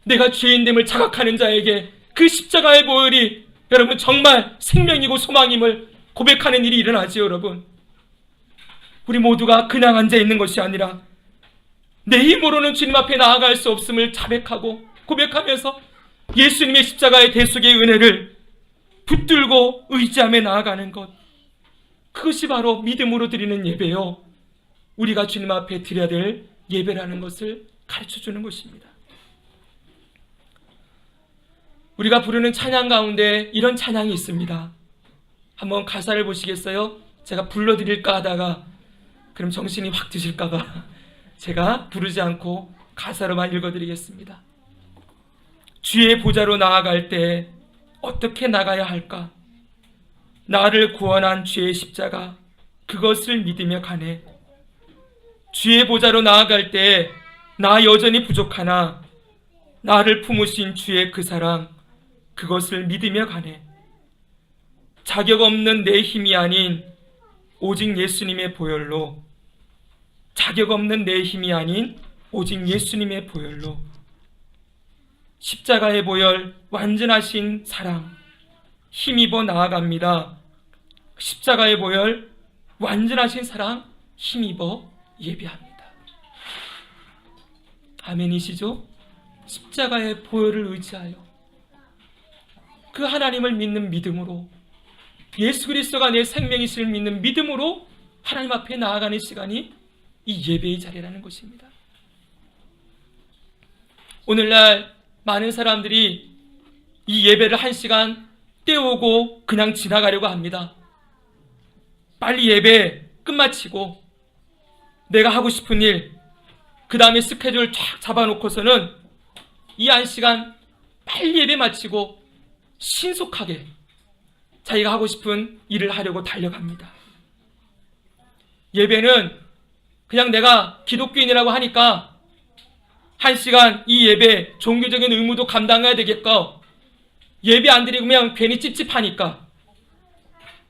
[SPEAKER 1] 내가 죄인됨을 자각하는 자에게 그 십자가의 보혈이 여러분 정말 생명이고 소망임을 고백하는 일이 일어나지요. 여러분, 우리 모두가 그냥 앉아있는 것이 아니라 내 힘으로는 주님 앞에 나아갈 수 없음을 자백하고 고백하면서 예수님의 십자가의 대속의 은혜를 붙들고 의지하며 나아가는 것, 그것이 바로 믿음으로 드리는 예배요, 우리가 주님 앞에 드려야 될 예배라는 것을 가르쳐주는 것입니다. 우리가 부르는 찬양 가운데 이런 찬양이 있습니다. 한번 가사를 보시겠어요? 제가 불러드릴까 하다가 그럼 정신이 확 드실까봐 제가 부르지 않고 가사로만 읽어드리겠습니다. 주의 보좌로 나아갈 때 어떻게 나가야 할까? 나를 구원한 주의 십자가 그것을 믿으며 가네. 주의 보좌로 나아갈 때 나 여전히 부족하나 나를 품으신 주의 그 사랑 그것을 믿으며 가네. 자격 없는 내 힘이 아닌 오직 예수님의 보혈로, 자격 없는 내 힘이 아닌 오직 예수님의 보혈로, 십자가의 보혈 완전하신 사랑 힘입어 나아갑니다. 십자가의 보혈 완전하신 사랑 힘입어 예배합니다. 아멘이시죠? 십자가의 보혈을 의지하여 그 하나님을 믿는 믿음으로, 예수 그리스도가 내 생명이심을 믿는 믿음으로 하나님 앞에 나아가는 시간이 이 예배의 자리라는 것입니다. 오늘날 많은 사람들이 이 예배를 1시간 때우고 그냥 지나가려고 합니다. 빨리 예배 끝마치고 내가 하고 싶은 일, 그 다음에 스케줄 쫙 잡아놓고서는 이 1시간 빨리 예배 마치고 신속하게 자기가 하고 싶은 일을 하려고 달려갑니다. 예배는 그냥 내가 기독교인이라고 하니까 1시간 이 예배 종교적인 의무도 감당해야 되겠고, 예배 안 드리고 그냥 괜히 찝찝하니까,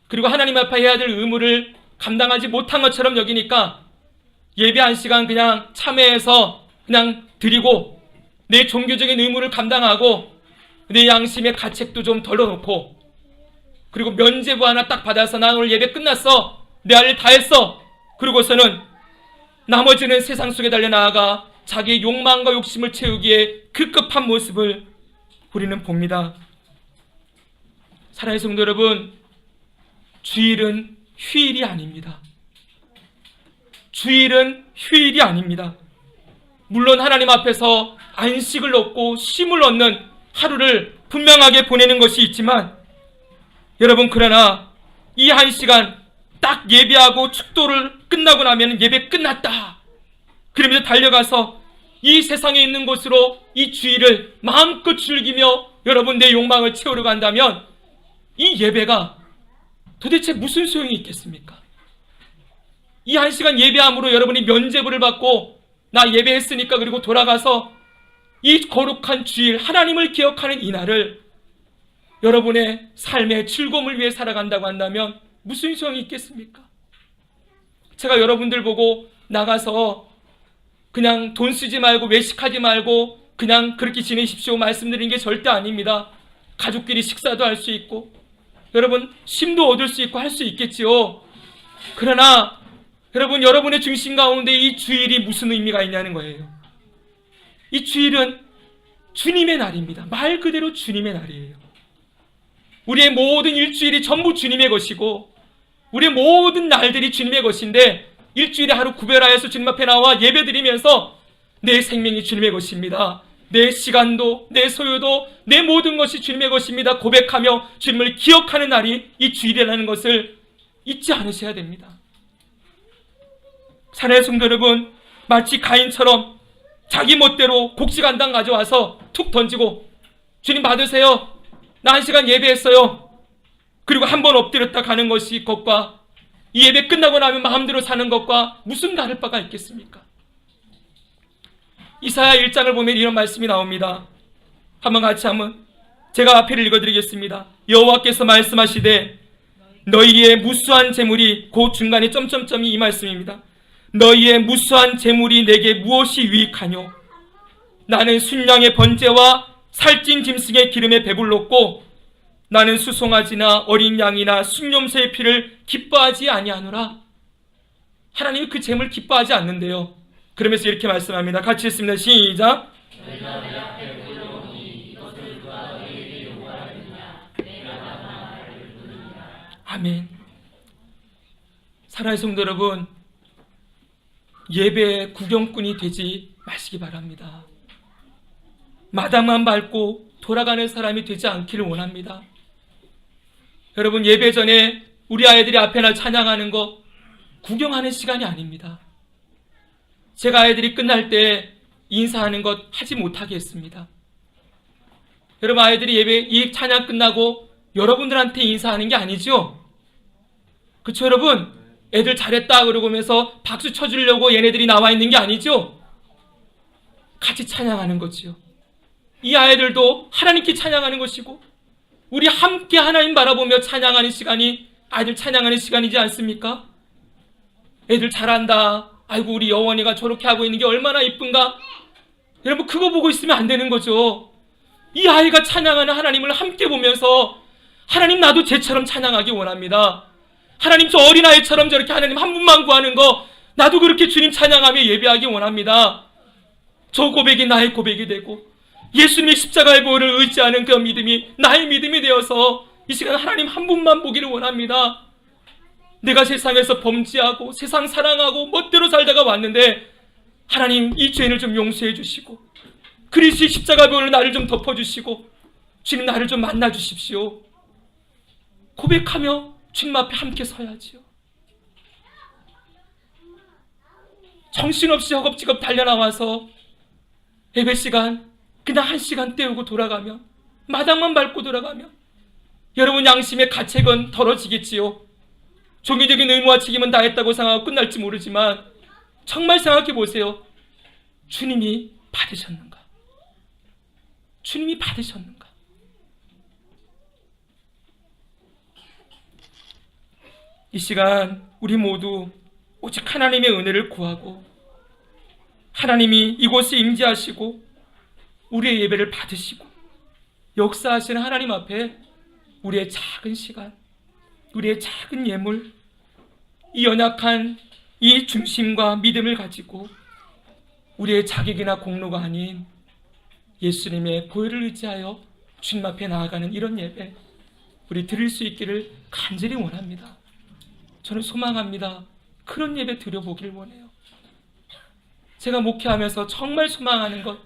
[SPEAKER 1] 그리고 하나님 앞에 해야 될 의무를 감당하지 못한 것처럼 여기니까 예배 1시간 그냥 참여해서 그냥 드리고 내 종교적인 의무를 감당하고 내 양심의 가책도 좀 덜어놓고, 그리고 면죄부 하나 딱 받아서 나 오늘 예배 끝났어, 내 할 일 다 했어, 그러고서는 나머지는 세상 속에 달려나아가 자기의 욕망과 욕심을 채우기에 급급한 모습을 우리는 봅니다. 사랑하는 성도 여러분, 주일은 휴일이 아닙니다. 주일은 휴일이 아닙니다. 물론 하나님 앞에서 안식을 얻고 쉼을 얻는 하루를 분명하게 보내는 것이 있지만, 여러분, 그러나 이 한 시간 딱 예배하고 축도를 끝나고 나면 예배 끝났다 그러면서 달려가서 이 세상에 있는 곳으로 이 주일을 마음껏 즐기며 여러분 내 욕망을 채우려 간다면 이 예배가 도대체 무슨 소용이 있겠습니까? 이 한 시간 예배함으로 여러분이 면죄부를 받고 나 예배했으니까 그리고 돌아가서 이 거룩한 주일 하나님을 기억하는 이 날을 여러분의 삶의 즐거움을 위해 살아간다고 한다면 무슨 소용이 있겠습니까? 제가 여러분들 보고 나가서 그냥 돈 쓰지 말고 외식하지 말고 그냥 그렇게 지내십시오 말씀드리는 게 절대 아닙니다. 가족끼리 식사도 할 수 있고 여러분 쉼도 얻을 수 있고 할 수 있겠지요. 그러나 여러분, 여러분의 중심 가운데 이 주일이 무슨 의미가 있냐는 거예요. 이 주일은 주님의 날입니다. 말 그대로 주님의 날이에요. 우리의 모든 일주일이 전부 주님의 것이고 우리의 모든 날들이 주님의 것인데, 일주일에 하루 구별하여서 주님 앞에 나와 예배드리면서 내 생명이 주님의 것입니다, 내 시간도 내 소유도 내 모든 것이 주님의 것입니다 고백하며 주님을 기억하는 날이 이 주일이라는 것을 잊지 않으셔야 됩니다. 사랑하는 성도 여러분, 마치 가인처럼 자기 멋대로 곡식한당 가져와서 툭 던지고 주님 받으세요, 나 한 시간 예배했어요, 그리고 한 번 엎드렸다 가는 것이 것과 이 예배 끝나고 나면 마음대로 사는 것과 무슨 다를 바가 있겠습니까? 이사야 1장을 보면 이런 말씀이 나옵니다. 한번 같이 제가 앞에를 읽어드리겠습니다. 여호와께서 말씀하시되 너희의 무수한 재물이, 그 중간에 점점점이 이 말씀입니다. 너희의 무수한 재물이 내게 무엇이 유익하뇨? 나는 순양의 번제와 살찐 짐승의 기름에 배불렀고 나는 수송아지나 어린 양이나 순염소의 피를 기뻐하지 아니하노라. 하나님이 그 재물 기뻐하지 않는데요. 그러면서 이렇게 말씀합니다. 같이 읽습니다. 시작. 아멘. 사랑하는 성도 여러분, 예배의 구경꾼이 되지 마시기 바랍니다. 마당만 밟고 돌아가는 사람이 되지 않기를 원합니다. 여러분, 예배 전에 우리 아이들이 앞에 날 찬양하는 거 구경하는 시간이 아닙니다. 제가 아이들이 끝날 때 인사하는 것 하지 못하게 했습니다. 여러분, 아이들이 예배 이 찬양 끝나고 여러분들한테 인사하는 게 아니죠? 그렇죠 여러분? 애들 잘했다 그러면서 박수 쳐주려고 얘네들이 나와 있는 게 아니죠? 같이 찬양하는 거지요. 이 아이들도 하나님께 찬양하는 것이고 우리 함께 하나님 바라보며 찬양하는 시간이 아이들 찬양하는 시간이지 않습니까? 애들 잘한다, 아이고 우리 여원이가 저렇게 하고 있는 게 얼마나 이쁜가, 여러분 그거 보고 있으면 안 되는 거죠. 이 아이가 찬양하는 하나님을 함께 보면서 하나님 나도 쟤처럼 찬양하기 원합니다. 하나님 저 어린아이처럼 저렇게 하나님 한 분만 구하는 거 나도 그렇게 주님 찬양하며 예배하기 원합니다. 저 고백이 나의 고백이 되고 예수님의 십자가의 보혈을 의지하는 그 믿음이 나의 믿음이 되어서 이 시간 하나님 한 분만 보기를 원합니다. 내가 세상에서 범죄하고 세상 사랑하고 멋대로 살다가 왔는데 하나님 이 죄를 좀 용서해 주시고 그리스도의 십자가의 보혈로 나를 좀 덮어주시고 주님 나를 좀 만나 주십시오. 고백하며 주님 앞에 함께 서야지요. 정신없이 허겁지겁 달려나와서 예배 시간 그냥 한 시간 때우고 돌아가면, 마당만 밟고 돌아가면 여러분 양심의 가책은 덜어지겠지요. 종교적인 의무와 책임은 다 했다고 생각하고 끝날지 모르지만 정말 생각해 보세요. 주님이 받으셨는가? 주님이 받으셨는가? 이 시간 우리 모두 오직 하나님의 은혜를 구하고 하나님이 이곳에 임재하시고 우리의 예배를 받으시고 역사하시는 하나님 앞에 우리의 작은 시간, 우리의 작은 예물, 이 연약한 이 중심과 믿음을 가지고 우리의 자격이나 공로가 아닌 예수님의 보혈을 의지하여 주님 앞에 나아가는 이런 예배, 우리 드릴 수 있기를 간절히 원합니다. 저는 소망합니다. 그런 예배 드려보길 원해요. 제가 목회하면서 정말 소망하는 것,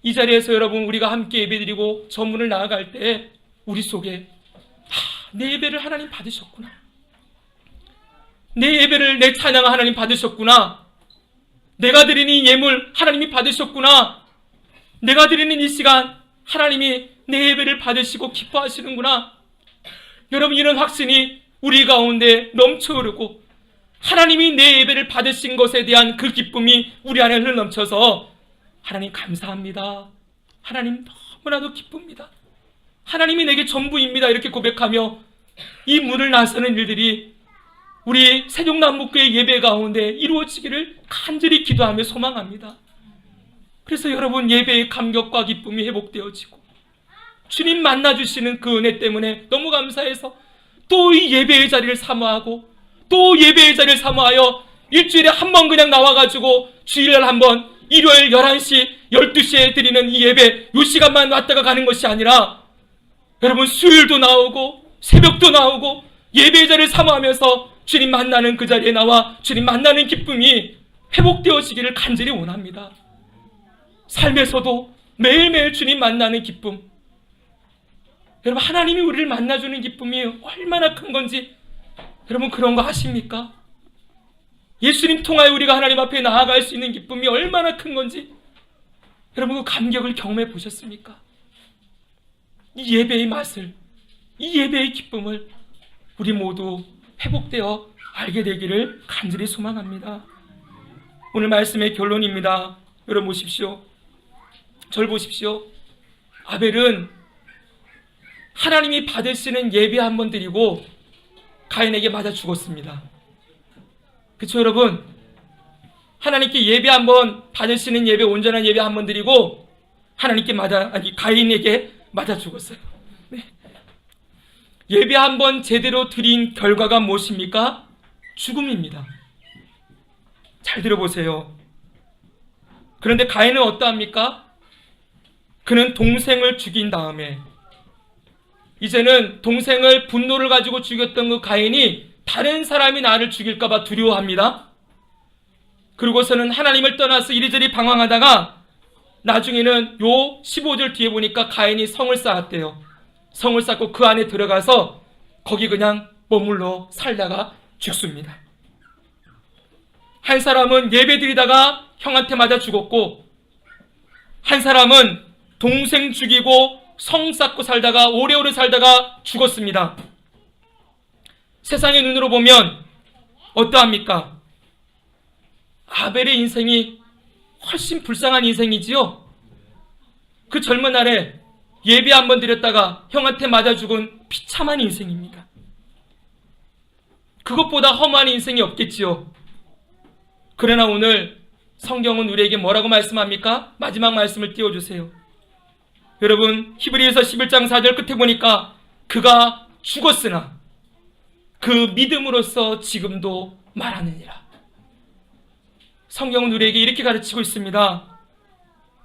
[SPEAKER 1] 이 자리에서 여러분 우리가 함께 예배드리고 전문을 나아갈 때 우리 속에 내 예배를 하나님 받으셨구나, 내 예배를, 내 찬양을 하나님 받으셨구나, 내가 드리는 이 예물 하나님이 받으셨구나, 내가 드리는 이 시간 하나님이 내 예배를 받으시고 기뻐하시는구나. 여러분, 이런 확신이 우리 가운데 넘쳐흐르고 하나님이 내 예배를 받으신 것에 대한 그 기쁨이 우리 안에 흘러넘쳐서 하나님 감사합니다, 하나님 너무나도 기쁩니다, 하나님이 내게 전부입니다, 이렇게 고백하며 이 문을 나서는 일들이 우리 세종남북교회 예배 가운데 이루어지기를 간절히 기도하며 소망합니다. 그래서 여러분, 예배의 감격과 기쁨이 회복되어지고 주님 만나주시는 그 은혜 때문에 너무 감사해서 또 이 예배의 자리를 사모하고 또 예배의 자리를 사모하여 일주일에 한 번 그냥 나와가지고 주일날 한 번, 일요일 11시, 12시에 드리는 이 예배, 요 시간만 왔다가 가는 것이 아니라 여러분, 수요일도 나오고 새벽도 나오고 예배의 자리를 사모하면서 주님 만나는 그 자리에 나와 주님 만나는 기쁨이 회복되어지기를 간절히 원합니다. 삶에서도 매일매일 주님 만나는 기쁨, 여러분, 하나님이 우리를 만나주는 기쁨이 얼마나 큰 건지 여러분 그런 거 아십니까? 예수님 통하여 우리가 하나님 앞에 나아갈 수 있는 기쁨이 얼마나 큰 건지 여러분 그 감격을 경험해 보셨습니까? 이 예배의 맛을, 이 예배의 기쁨을 우리 모두 회복되어 알게 되기를 간절히 소망합니다. 오늘 말씀의 결론입니다. 여러분 보십시오. 절 보십시오. 아벨은 하나님이 받으시는 예배 한 번 드리고 가인에게 맞아 죽었습니다. 그렇죠, 여러분? 하나님께 예배 한 번 받으시는 예배, 온전한 예배 한 번 드리고 하나님께 가인에게 맞아 죽었어요. 네. 예배 한 번 제대로 드린 결과가 무엇입니까? 죽음입니다. 잘 들어보세요. 그런데 가인은 어떠합니까? 그는 동생을 죽인 다음에, 이제는 동생을 분노를 가지고 죽였던 그 가인이 다른 사람이 나를 죽일까봐 두려워합니다. 그러고서는 하나님을 떠나서 이리저리 방황하다가 나중에는 요 15절 뒤에 보니까 가인이 성을 쌓았대요. 성을 쌓고 그 안에 들어가서 거기 그냥 머물러 살다가 죽습니다. 한 사람은 예배 드리다가 형한테 맞아 죽었고, 한 사람은 동생 죽이고 성 쌓고 살다가 오래오래 살다가 죽었습니다. 세상의 눈으로 보면 어떠합니까? 아벨의 인생이 훨씬 불쌍한 인생이지요. 그 젊은 날에 예배 한 번 드렸다가 형한테 맞아 죽은 비참한 인생입니다. 그것보다 험한 인생이 없겠지요. 그러나 오늘 성경은 우리에게 뭐라고 말씀합니까? 마지막 말씀을 띄워주세요. 여러분, 히브리서 11장 4절 끝에 보니까 그가 죽었으나 그 믿음으로써 지금도 말하느니라. 성경은 우리에게 이렇게 가르치고 있습니다.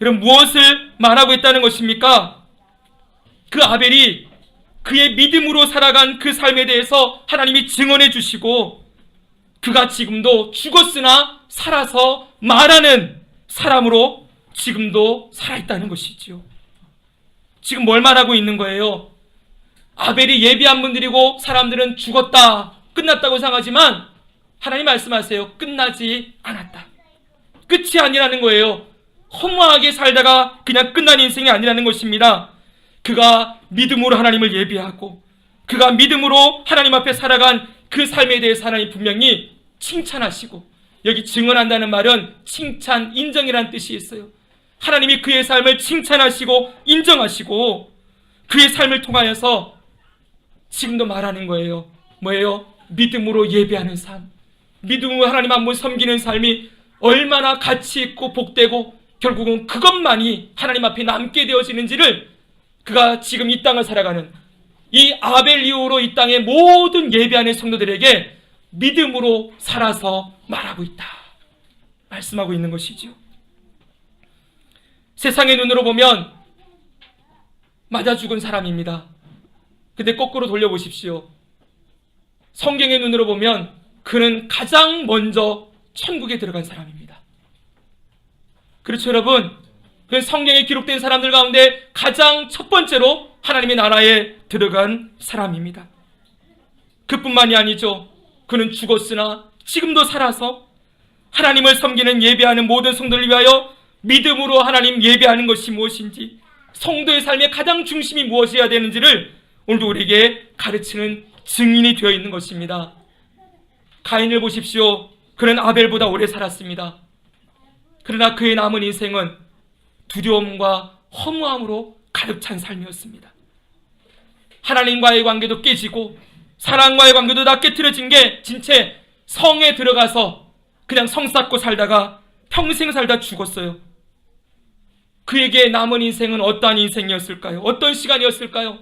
[SPEAKER 1] 여러분, 무엇을 말하고 있다는 것입니까? 그 아벨이 그의 믿음으로 살아간 그 삶에 대해서 하나님이 증언해 주시고, 그가 지금도 죽었으나 살아서 말하는 사람으로 지금도 살아있다는 것이지요. 지금 뭘 말하고 있는 거예요? 아벨이 예배 한 번 드리고 사람들은 죽었다, 끝났다고 생각하지만 하나님 말씀하세요. 끝나지 않았다. 끝이 아니라는 거예요. 허무하게 살다가 그냥 끝난 인생이 아니라는 것입니다. 그가 믿음으로 하나님을 예배하고 그가 믿음으로 하나님 앞에 살아간 그 삶에 대해서 하나님 분명히 칭찬하시고, 여기 증언한다는 말은 칭찬, 인정이라는 뜻이 있어요. 하나님이 그의 삶을 칭찬하시고 인정하시고 그의 삶을 통하여서 지금도 말하는 거예요. 뭐예요? 믿음으로 예배하는 삶, 믿음으로 하나님 한 분 섬기는 삶이 얼마나 가치 있고 복되고 결국은 그것만이 하나님 앞에 남게 되어지는지를 그가 지금 이 땅을 살아가는 이 아벨 이후로 이 땅의 모든 예배하는 성도들에게 믿음으로 살아서 말하고 있다 말씀하고 있는 것이지요. 세상의 눈으로 보면 맞아 죽은 사람입니다. 근데 거꾸로 돌려보십시오. 성경의 눈으로 보면 그는 가장 먼저 천국에 들어간 사람입니다. 그렇죠, 여러분? 그 성경에 기록된 사람들 가운데 가장 첫 번째로 하나님의 나라에 들어간 사람입니다. 그뿐만이 아니죠. 그는 죽었으나 지금도 살아서 하나님을 섬기는 예배하는 모든 성도를 위하여 믿음으로 하나님 예배하는 것이 무엇인지, 성도의 삶의 가장 중심이 무엇이어야 되는지를 오늘도 우리에게 가르치는 증인이 되어 있는 것입니다. 가인을 보십시오. 그는 아벨보다 오래 살았습니다. 그러나 그의 남은 인생은 두려움과 허무함으로 가득 찬 삶이었습니다. 하나님과의 관계도 깨지고 사랑과의 관계도 다 깨트려진 게 진짜 성에 들어가서 그냥 성 쌓고 살다가 평생 살다 죽었어요. 그에게 남은 인생은 어떠한 인생이었을까요? 어떤 시간이었을까요?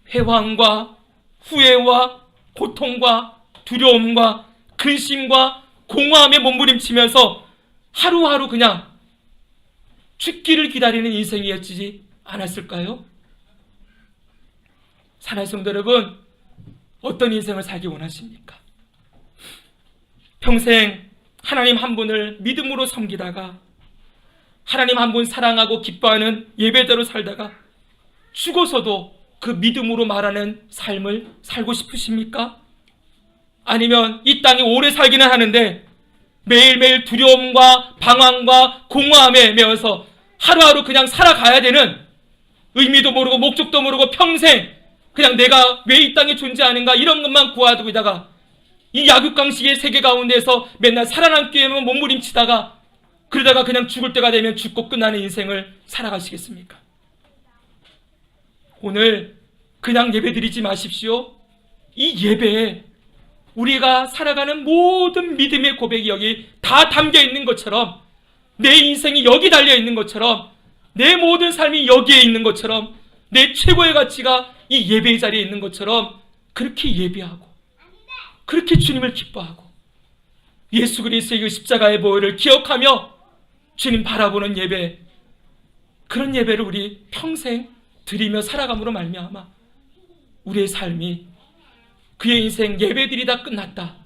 [SPEAKER 1] 회황과 후회와 고통과 두려움과 근심과 공허함에 몸부림치면서 하루하루 그냥 죽기를 기다리는 인생이었지 않았을까요? 사랑하는 성도 여러분, 어떤 인생을 살기 원하십니까? 평생 하나님 한 분을 믿음으로 섬기다가 하나님 한 분 사랑하고 기뻐하는 예배자로 살다가 죽어서도 그 믿음으로 말하는 삶을 살고 싶으십니까? 아니면 이 땅에 오래 살기는 하는데 매일매일 두려움과 방황과 공허함에 매여서 하루하루 그냥 살아가야 되는, 의미도 모르고 목적도 모르고 평생 그냥 내가 왜 이 땅에 존재하는가 이런 것만 구하고 있다가 이 약육강식의 세계 가운데서 맨날 살아남기 위해 몸부림치다가 그러다가 그냥 죽을 때가 되면 죽고 끝나는 인생을 살아가시겠습니까? 오늘 그냥 예배 드리지 마십시오. 이 예배에 우리가 살아가는 모든 믿음의 고백이 여기 다 담겨 있는 것처럼, 내 인생이 여기 달려 있는 것처럼, 내 모든 삶이 여기에 있는 것처럼, 내 최고의 가치가 이 예배의 자리에 있는 것처럼 그렇게 예배하고 그렇게 주님을 기뻐하고 예수 그리스도의 그 십자가의 보혈을 기억하며 주님 바라보는 예배, 그런 예배를 우리 평생 드리며 살아감으로 말미암아 우리의 삶이, 그의 인생 예배들이 다 끝났다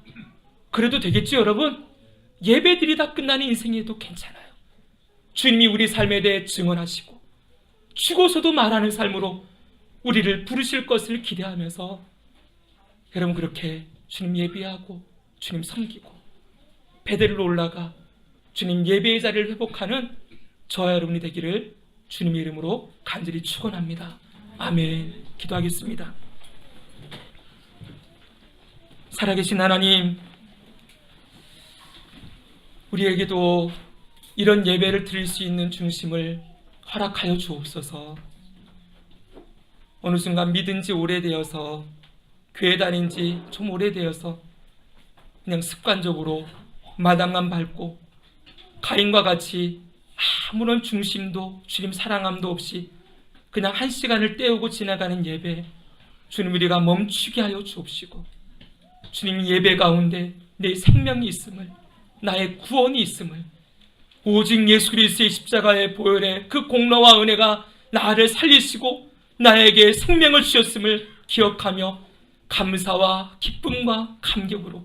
[SPEAKER 1] 그래도 되겠죠, 여러분? 예배들이 다 끝나는 인생에도 괜찮아요. 주님이 우리 삶에 대해 증언하시고 죽어서도 말하는 삶으로 우리를 부르실 것을 기대하면서 여러분 그렇게 주님 예배하고 주님 섬기고 베델로 올라가 주님 예배의 자리를 회복하는 저와 여러분이 되기를 주님의 이름으로 간절히 축원합니다. 아멘. 기도하겠습니다. 살아계신 하나님, 우리에게도 이런 예배를 드릴 수 있는 중심을 허락하여 주옵소서. 어느 순간 믿은 지 오래되어서, 교회 다닌 지 좀 오래되어서 그냥 습관적으로 마당만 밟고 가인과 같이 아무런 중심도 주님 사랑함도 없이 그냥 한 시간을 때우고 지나가는 예배, 주님 우리가 멈추게 하여 주옵시고, 주님 예배 가운데 내 생명이 있음을, 나의 구원이 있음을, 오직 예수 그리스도의 십자가의 보혈의 그 공로와 은혜가 나를 살리시고 나에게 생명을 주셨음을 기억하며 감사와 기쁨과 감격으로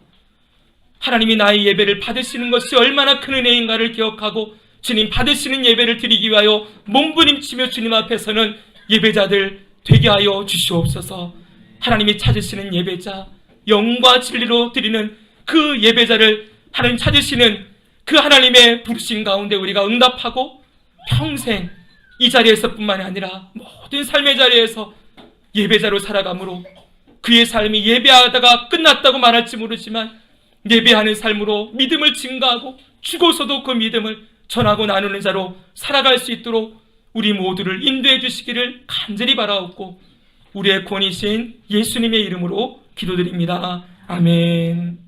[SPEAKER 1] 하나님이 나의 예배를 받으시는 것이 얼마나 큰 은혜인가를 기억하고 주님 받으시는 예배를 드리기 위하여 몸부림치며 주님 앞에서는 예배자들 되게 하여 주시옵소서. 하나님이 찾으시는 예배자, 영과 진리로 드리는 그 예배자를 하나님 찾으시는 그 하나님의 부르심 가운데 우리가 응답하고 평생 이 자리에서뿐만이 아니라 모든 삶의 자리에서 예배자로 살아가므로 그의 삶이 예배하다가 끝났다고 말할지 모르지만 예배하는 삶으로 믿음을 증가하고 죽어서도 그 믿음을 전하고 나누는 자로 살아갈 수 있도록 우리 모두를 인도해 주시기를 간절히 바라옵고 우리의 권위신 예수님의 이름으로 기도드립니다. 아멘.